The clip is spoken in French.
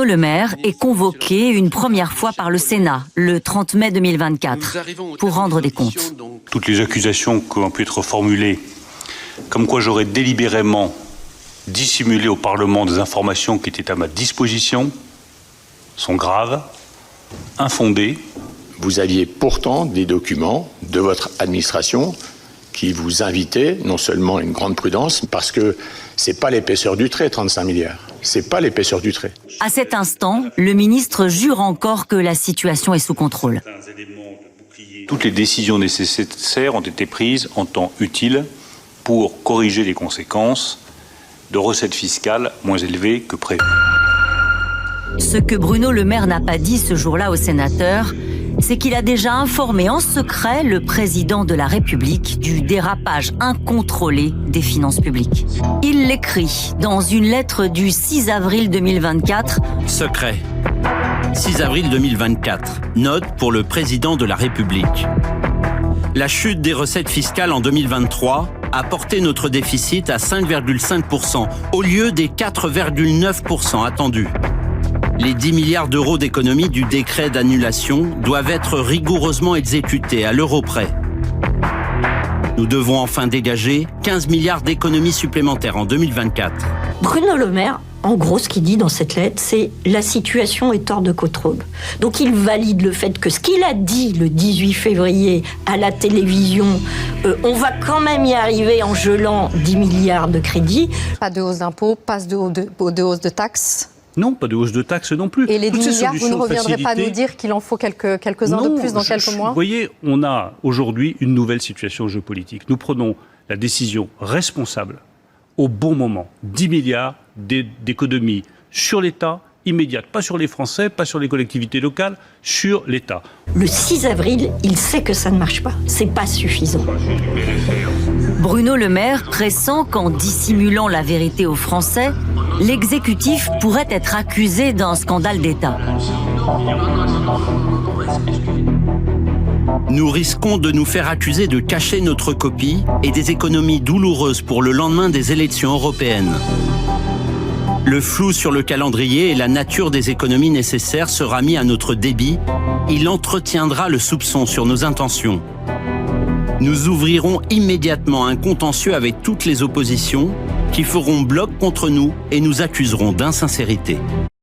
Le maire est convoqué une première fois par le Sénat, le 30 mai 2024, pour rendre des comptes. Toutes les accusations qui ont pu être formulées, comme quoi j'aurais délibérément dissimulé au Parlement des informations qui étaient à ma disposition, sont graves, infondées. Vous aviez pourtant des documents de votre administration qui vous invitaient non seulement à une grande prudence, parce que c'est pas l'épaisseur du trait, 35 milliards. C'est pas l'épaisseur du trait. À cet instant, le ministre jure encore que la situation est sous contrôle. Toutes les décisions nécessaires ont été prises en temps utile pour corriger les conséquences de recettes fiscales moins élevées que prévu. Ce que Bruno Le Maire n'a pas dit ce jour-là aux sénateurs, c'est qu'il a déjà informé en secret le président de la République du dérapage incontrôlé des finances publiques. Il l'écrit dans une lettre du 6 avril 2024. Secret. 6 avril 2024. Note pour le président de la République. La chute des recettes fiscales en 2023 a porté notre déficit à 5,5% au lieu des 4,9% attendus. Les 10 milliards d'euros d'économies du décret d'annulation doivent être rigoureusement exécutés à l'euro près. Nous devons enfin dégager 15 milliards d'économies supplémentaires en 2024. Bruno Le Maire, en gros, ce qu'il dit dans cette lettre, c'est « la situation est hors de contrôle ». Donc il valide le fait que ce qu'il a dit le 18 février à la télévision, on va quand même y arriver en gelant 10 milliards de crédits. Pas de hausse d'impôts, pas de hausse de taxes. Non, pas de hausse de taxes non plus. Et les 10 milliards, vous ne reviendrez pas nous dire qu'il en faut quelques-uns de plus dans quelques mois? Vous voyez, on a aujourd'hui une nouvelle situation géopolitique. Nous prenons la décision responsable, au bon moment, 10 milliards d'économies sur l'État, immédiate, pas sur les Français, pas sur les collectivités locales, sur l'État. Le 6 avril, il sait que ça ne marche pas. C'est pas suffisant. Bruno Le Maire pressent qu'en dissimulant la vérité aux Français, l'exécutif pourrait être accusé d'un scandale d'État. Nous risquons de nous faire accuser de cacher notre copie et des économies douloureuses pour le lendemain des élections européennes. Le flou sur le calendrier et la nature des économies nécessaires sera mis à notre débit. Il entretiendra le soupçon sur nos intentions. Nous ouvrirons immédiatement un contentieux avec toutes les oppositions qui feront bloc contre nous et nous accuseront d'insincérité.